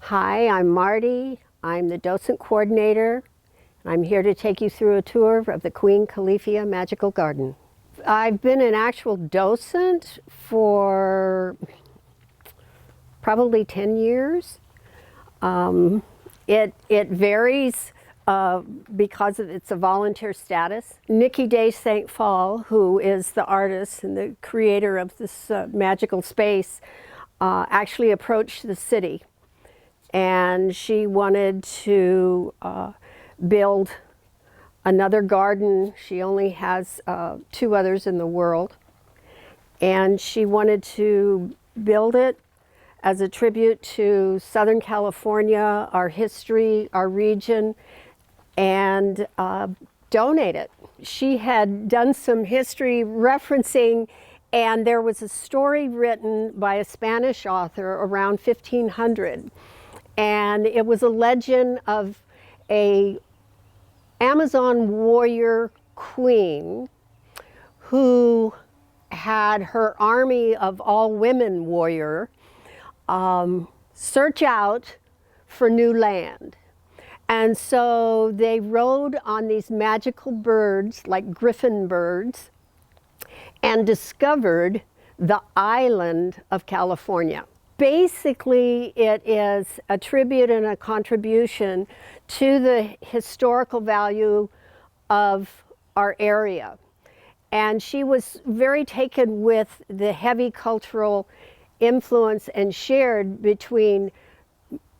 Hi, I'm Marty. I'm the docent coordinator. I'm here to take you through a tour of the Queen Califia Magical Garden. I've been an actual docent for probably 10 years. It varies because it's a volunteer status. Nikki Day St. Fall, who is the artist and the creator of this magical space, actually approached the city, and she wanted to build another garden. She only has 2 others in the world, and she wanted to build it as a tribute to Southern California, our history, our region, and donate it. She had done some history referencing, and there was a story written by a Spanish author around 1500, and it was a legend of a Amazon warrior queen who had her army of all women warrior search out for new land. And so they rode on these magical birds, like griffin birds, and discovered the island of California. Basically, it is a tribute and a contribution to the historical value of our area. And she was very taken with the heavy cultural influence and shared between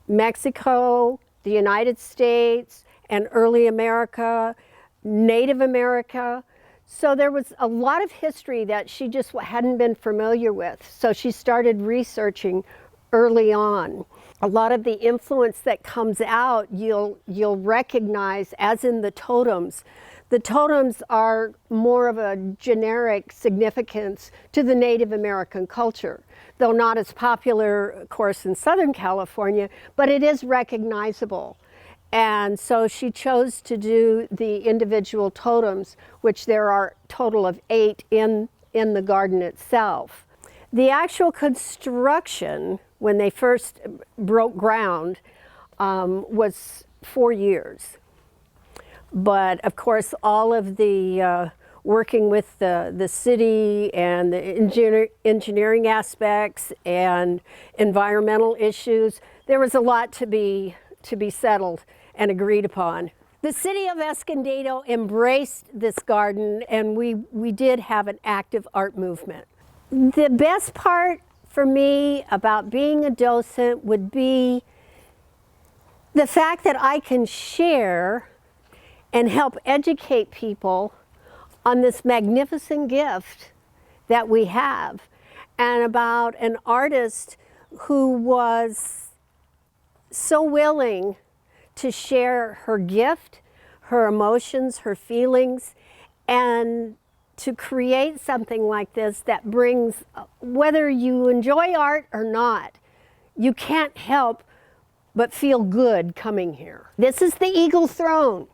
Mexico, the United States, and early America, Native America. So there was a lot of history that she just hadn't been familiar with. So she started researching early on. A lot of the influence that comes out, you'll recognize, as in the totems. The totems are more of a generic significance to the Native American culture, though not as popular, of course, in Southern California, but it is recognizable. And so she chose to do the individual totems, which there are a total of 8 in the garden itself. The actual construction, when they first broke ground, was 4 years. But of course, all of the working with the city and the engineering aspects and environmental issues, there was a lot to be settled and agreed upon. The city of Escondido embraced this garden, and we did have an active art movement. The best part for me about being a docent would be the fact that I can share and help educate people on this magnificent gift that we have, and about an artist who was so willing to share her gift, her emotions, her feelings, and to create something like this that brings, whether you enjoy art or not, you can't help but feel good coming here. This is the eagle throne.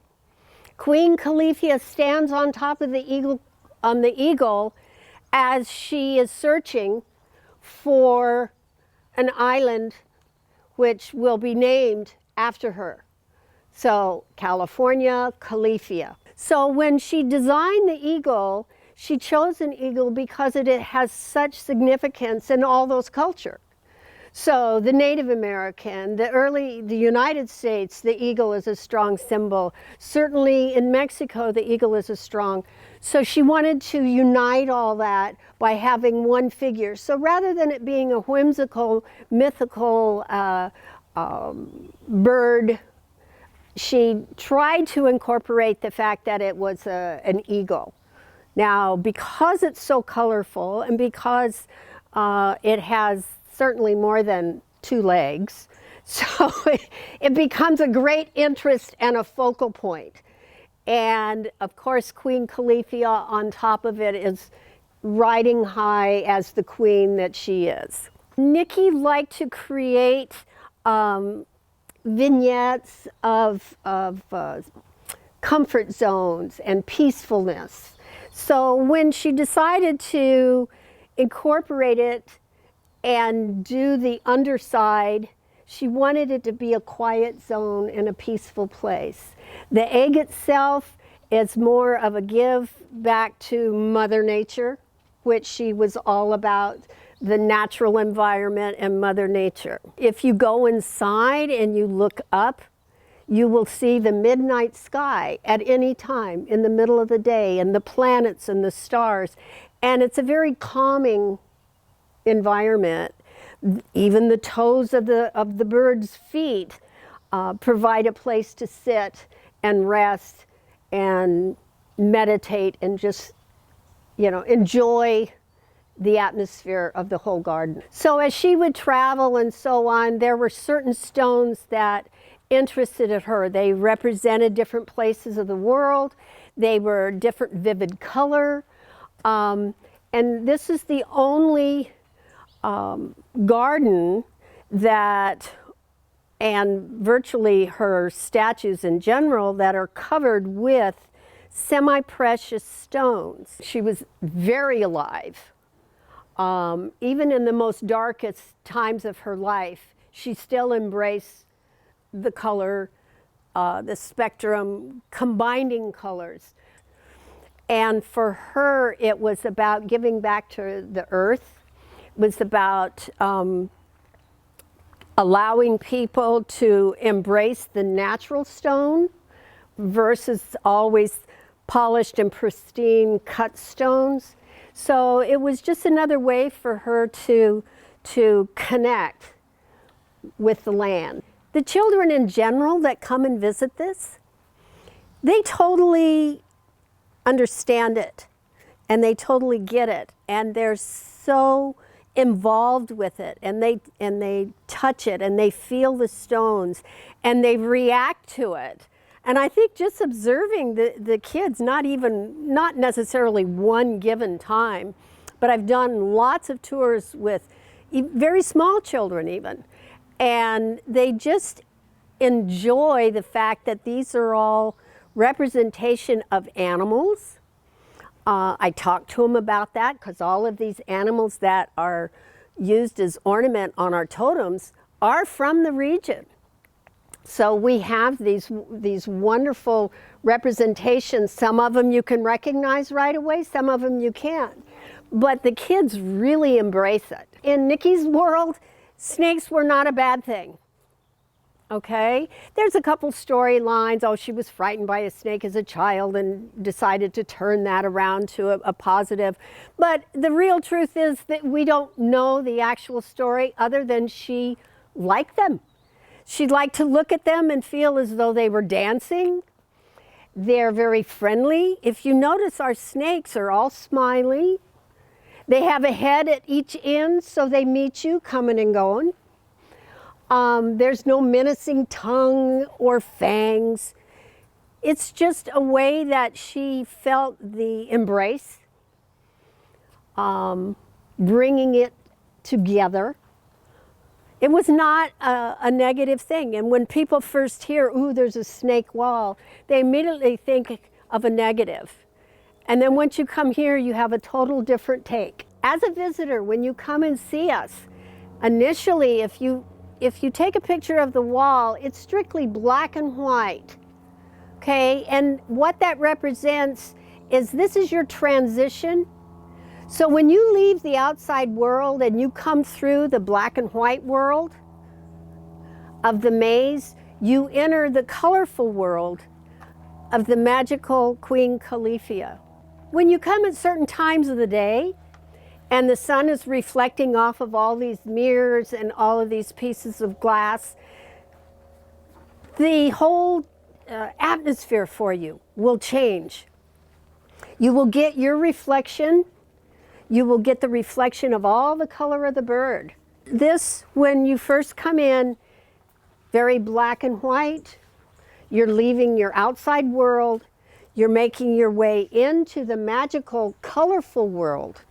Queen Califia stands on top of the eagle as she is searching for an island which will be named after her. So California, Califia. So when she designed the eagle, she chose an eagle because it has such significance in all those cultures. So the Native American, the United States, the eagle is a strong symbol. Certainly in Mexico, the eagle is a strong. So she wanted to unite all that by having one figure. So rather than it being a whimsical, mythical bird, she tried to incorporate the fact that it was an eagle. Now, because it's so colorful and because it has certainly more than 2 legs, so it becomes a great interest and a focal point. And of course, Queen Califia on top of it is riding high as the queen that she is. Nikki liked to create vignettes of comfort zones and peacefulness. So when she decided to incorporate it and do the underside She wanted it to be a quiet zone and a peaceful place. The egg itself is more of a give back to Mother Nature, which she was all about the natural environment and Mother Nature. If you go inside and you look up, you will see the midnight sky at any time in the middle of the day, and the planets and the stars. And it's a very calming environment. Even the toes of the bird's feet provide a place to sit and rest and meditate and just, enjoy the atmosphere of the whole garden. So as she would travel and so on, there were certain stones that interested her. They represented different places of the world. They were different vivid color. And this is the only garden that, and virtually her statues in general, that are covered with semi-precious stones. She was very alive. Even in the most darkest times of her life, she still embraced the color, the spectrum, combining colors. And for her, it was about giving back to the earth. It was about allowing people to embrace the natural stone versus always polished and pristine cut stones. So it was just another way for her to connect with the land. The children in general that come and visit this, they totally understand it and they totally get it, and they're so involved with it, and they touch it and they feel the stones and they react to it. And I think just observing the kids, not necessarily one given time, but I've done lots of tours with very small children even, and they just enjoy the fact that these are all representation of animals. I talk to them about that because all of these animals that are used as ornament on our totems are from the region. So we have these wonderful representations. Some of them you can recognize right away, some of them you can't. But the kids really embrace it. In Nikki's world, snakes were not a bad thing. Okay? There's a couple storylines. Oh, she was frightened by a snake as a child and decided to turn that around to a positive. But the real truth is that we don't know the actual story other than she liked them. She'd like to look at them and feel as though they were dancing. They're very friendly. If you notice, our snakes are all smiley. They have a head at each end, so they meet you coming and going. There's no menacing tongue or fangs. It's just a way that she felt the embrace, bringing it together. It was not a negative thing. And when people first hear, ooh, there's a snake wall, they immediately think of a negative. And then once you come here, you have a total different take. As a visitor, when you come and see us, initially, if you take a picture of the wall, it's strictly black and white, okay? And what that represents is this is your transition. So when you leave the outside world and you come through the black and white world of the maze, you enter the colorful world of the magical Queen Califia. When you come at certain times of the day and the sun is reflecting off of all these mirrors and all of these pieces of glass, the whole atmosphere for you will change. You will get your reflection. You will get the reflection of all the color of the bird. This, when you first come in, very black and white. You're leaving your outside world. You're making your way into the magical, colorful world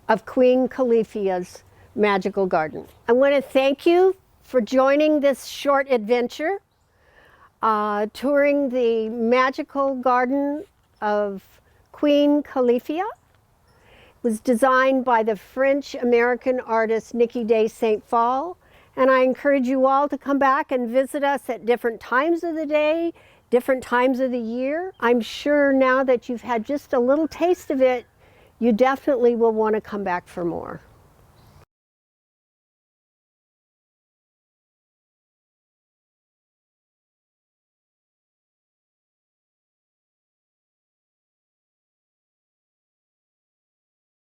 of Queen Califia's magical garden. I want to thank you for joining this short adventure, touring the magical garden of Queen Califia. It was designed by the French-American artist Niki de Saint Phalle And I encourage you all to come back and visit us at different times of the day, different times of the year. I'm sure now that you've had just a little taste of it, you definitely will want to come back for more.